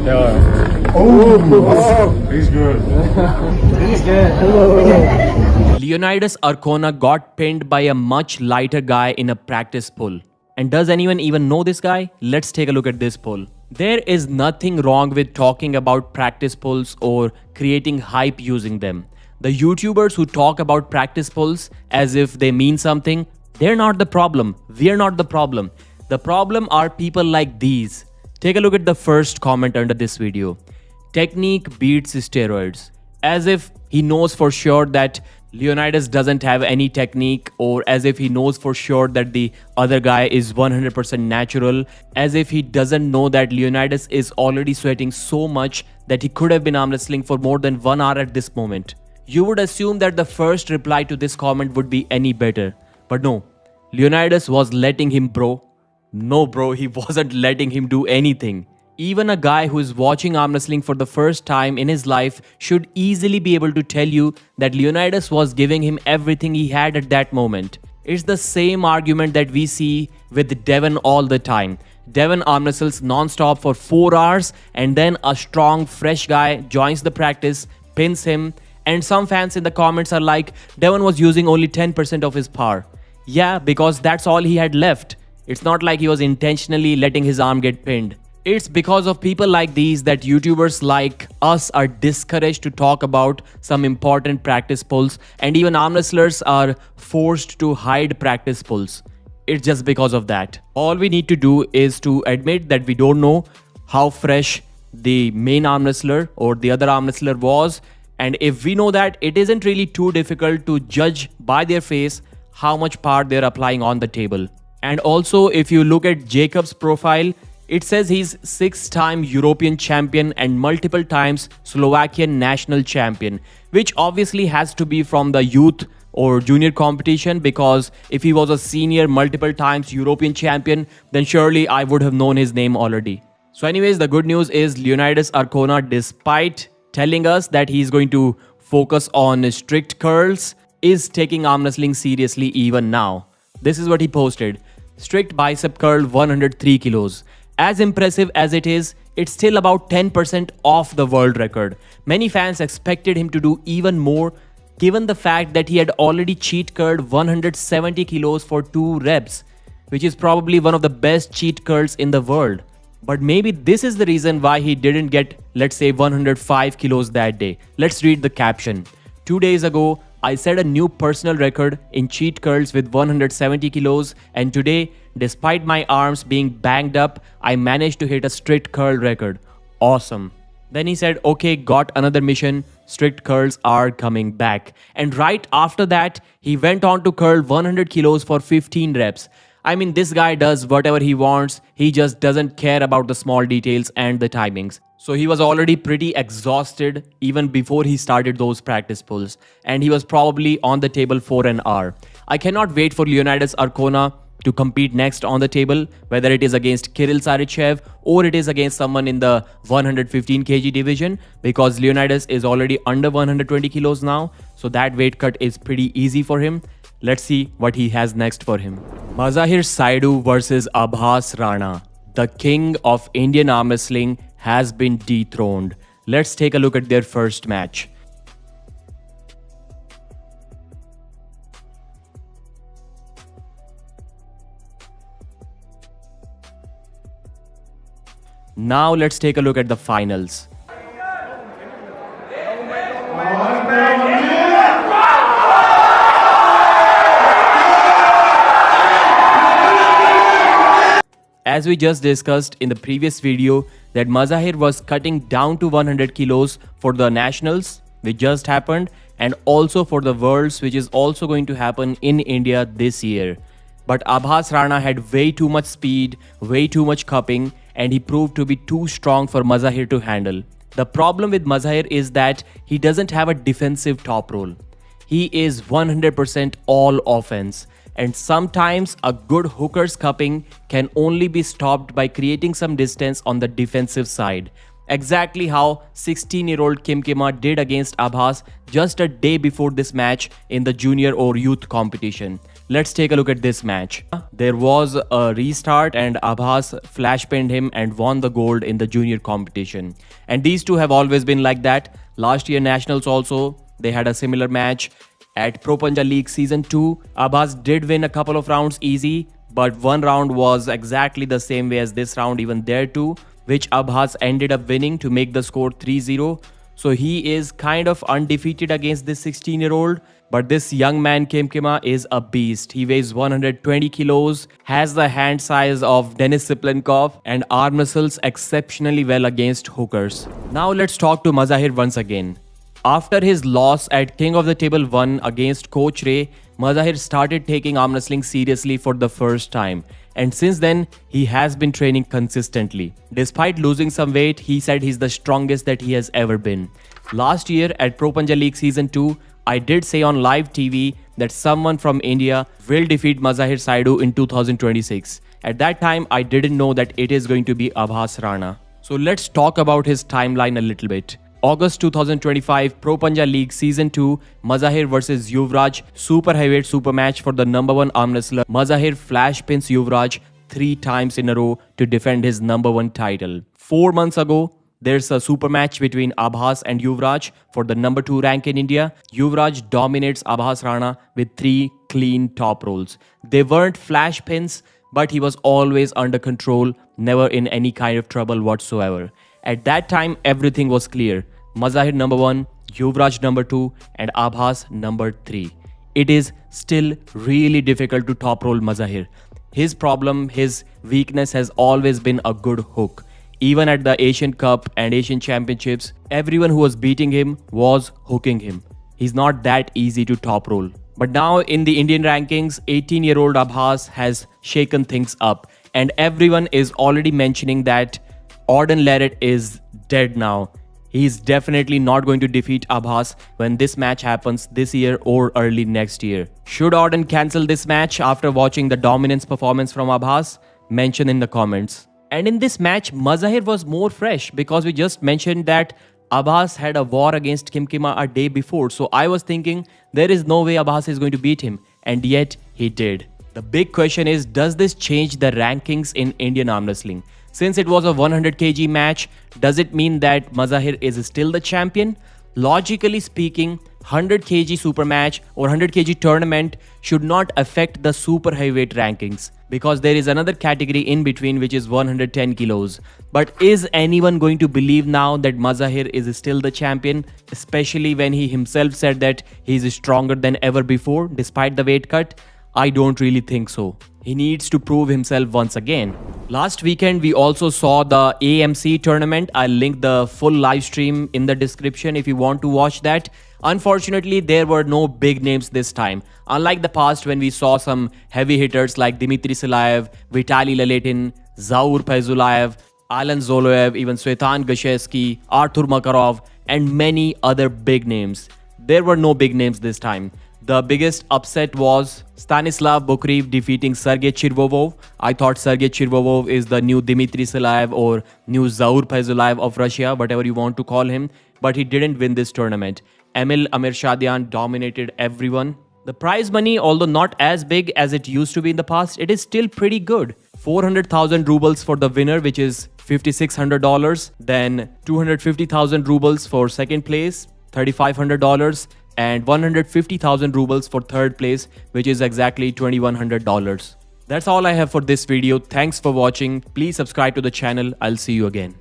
Yeah. Oh, he's good. He's good. Hello. Leonidas Arcona got pinned by a much lighter guy in a practice pull. And does anyone even know this guy? Let's take a look at this pull. There is nothing wrong with talking about practice pulls or creating hype using them. The YouTubers who talk about practice pulls as if they mean something, they're not the problem. We're not the problem. The problem are people like these. Take a look at the first comment under this video. Technique beats steroids. As if he knows for sure that Leonidas doesn't have any technique, or as if he knows for sure that the other guy is 100% natural, as if he doesn't know that Leonidas is already sweating so much that he could have been arm wrestling for more than 1 hour at this moment. You would assume that the first reply to this comment would be any better. But no, Leonidas was letting him bro. No bro, he wasn't letting him do anything. Even a guy who is watching arm wrestling for the first time in his life should easily be able to tell you that Leonidas was giving him everything he had at that moment. It's the same argument that we see with Devon all the time. Devon arm wrestles non-stop for 4 hours and then a strong, fresh guy joins the practice, pins him, and some fans in the comments are like, Devon was using only 10% of his power. Yeah, because that's all he had left. It's not like he was intentionally letting his arm get pinned. It's because of people like these that YouTubers like us are discouraged to talk about some important practice pulls, and even arm wrestlers are forced to hide practice pulls. It's just because of that. All we need to do is to admit that we don't know how fresh the main arm wrestler or the other arm wrestler was, and if we know that, it isn't really too difficult to judge by their face how much power they're applying on the table. And also, if you look at Jacob's profile, it says he's 6-time European champion and multiple times Slovakian national champion, which obviously has to be from the youth or junior competition, because if he was a senior multiple times European champion, then surely I would have known his name already. So anyways, the good news is Leonidas Arcona, despite telling us that he's going to focus on strict curls, is taking arm wrestling seriously even now. This is what he posted. Strict bicep curl 103 kilos. As impressive as it is, it's still about 10% off the world record. Many fans expected him to do even more, given the fact that he had already cheat curled 170 kilos for 2 reps, which is probably one of the best cheat curls in the world. But maybe this is the reason why he didn't get, let's say, 105 kilos that day. Let's read the caption. 2 days ago, I set a new personal record in cheat curls with 170 kilos, and today, despite my arms being banged up, I managed to hit a strict curl record. Awesome. Then he said, okay, got another mission. Strict curls are coming back. And right after that, he went on to curl 100 kilos for 15 reps. I mean, this guy does whatever he wants. He just doesn't care about the small details and the timings. So he was already pretty exhausted even before he started those practice pulls. And he was probably on the table for an hour. I cannot wait for Leonidas Arcona to compete next on the table, whether it is against Kirill Sarychev or it is against someone in the 115 kg division, because Leonidas is already under 120 kilos now. So that weight cut is pretty easy for him. Let's see what he has next for him. Mazahir Saidu versus Abhas Rana. The king of Indian arm wrestling has been dethroned. Let's take a look at their first match. Now let's take a look at the finals. As we just discussed in the previous video, that Mazahir was cutting down to 100 kilos for the nationals, which just happened, and also for the worlds, which is also going to happen in India this year. But Abhas Rana had way too much speed, way too much cupping, and he proved to be too strong for Mazahir to handle. The problem with Mazahir is that he doesn't have a defensive top roll. He is 100% all offense. And sometimes a good hooker's cupping can only be stopped by creating some distance on the defensive side. exactly how 16-year-old Kim Kima did against Abhas just a day before this match in the junior or youth competition. Let's take a look at this match. There was a restart and Abhas flash pinned him and won the gold in the junior competition. And these two have always been like that. Last year Nationals also, they had a similar match. At Pro Punjab League Season 2, Abhas did win a couple of rounds easy, but one round was exactly the same way as this round even there too, which Abhas ended up winning to make the score 3-0. So he is kind of undefeated against this 16-year-old. But this young man Kim Kima is a beast. He weighs 120 kilos, has the hand size of Denis Siplenkov, and arm muscles exceptionally well against hookers. Now let's talk to Mazahir once again. After his loss at King of the Table 1 against Coach Ray, Mazahir started taking arm wrestling seriously for the first time. And since then, he has been training consistently. Despite losing some weight, he said he's the strongest that he has ever been. Last year at Pro Punjab League Season 2, I did say on live TV that someone from India will defeat Mazahir Saidu in 2026. At that time, I didn't know that it is going to be Abhas Rana. So let's talk about his timeline a little bit. August 2025 Pro Punjab League Season 2, Mazahir vs Yuvraj Super Heavyweight Super Match for the #1 arm wrestler. Mazahir flash pins Yuvraj 3 times in a row to defend his #1 title. 4 months ago, there's a super match between Abhas and Yuvraj for the #2 rank in India. Yuvraj dominates Abhas Rana with 3 clean top rolls. They weren't flash pins, but he was always under control, never in any kind of trouble whatsoever. At that time, everything was clear. Mazahir #1, Yuvraj #2, and Abhas #3. It is still really difficult to top roll Mazahir. His problem, his weakness has always been a good hook. Even at the Asian Cup and Asian Championships, everyone who was beating him was hooking him. He's not that easy to top roll. But now in the Indian rankings, 18-year-old Abhas has shaken things up. And everyone is already mentioning that Auden Larrett is dead now. He's definitely not going to defeat Abhas when this match happens this year or early next year. Should Auden cancel this match after watching the dominance performance from Abhas? Mention in the comments. And in this match, Mazahir was more fresh because we just mentioned that Abhas had a war against Kim Kima a day before. So I was thinking there is no way Abhas is going to beat him. And yet he did. The big question is, does this change the rankings in Indian arm wrestling? Since it was a 100 kg match, does it mean that Mazahir is still the champion? Logically speaking, 100 kg super match or 100 kg tournament should not affect the super heavyweight rankings because there is another category in between which is 110 kilos. But is anyone going to believe now that Mazahir is still the champion, especially when he himself said that he is stronger than ever before despite the weight cut? I don't really think so. He needs to prove himself once again. Last weekend, we also saw the AMC tournament. I'll link the full live stream in the description if you want to watch that. Unfortunately, there were no big names this time. Unlike the past when we saw some heavy hitters like Dmitry Silayev, Vitaly Laletin, Zaur Fayzulayev, Alan Zoloev, even Svetan Gashevsky, Artur Makarov, and many other big names. There were no big names this time. The biggest upset was Stanislav Bukreev defeating Sergey Chirvovov. I thought Sergey Chirvovov is the new Dmitry Silayev or new Zaur Fayzulayev of Russia, whatever you want to call him. But he didn't win this tournament. Emil Amirshadian dominated everyone. The prize money, although not as big as it used to be in the past, it is still pretty good. 400,000 rubles for the winner, which is $5,600. Then 250,000 rubles for second place, $3,500. And 150,000 rubles for third place, which is exactly $2,100. That's all I have for this video. Thanks for watching. Please subscribe to the channel. I'll see you again.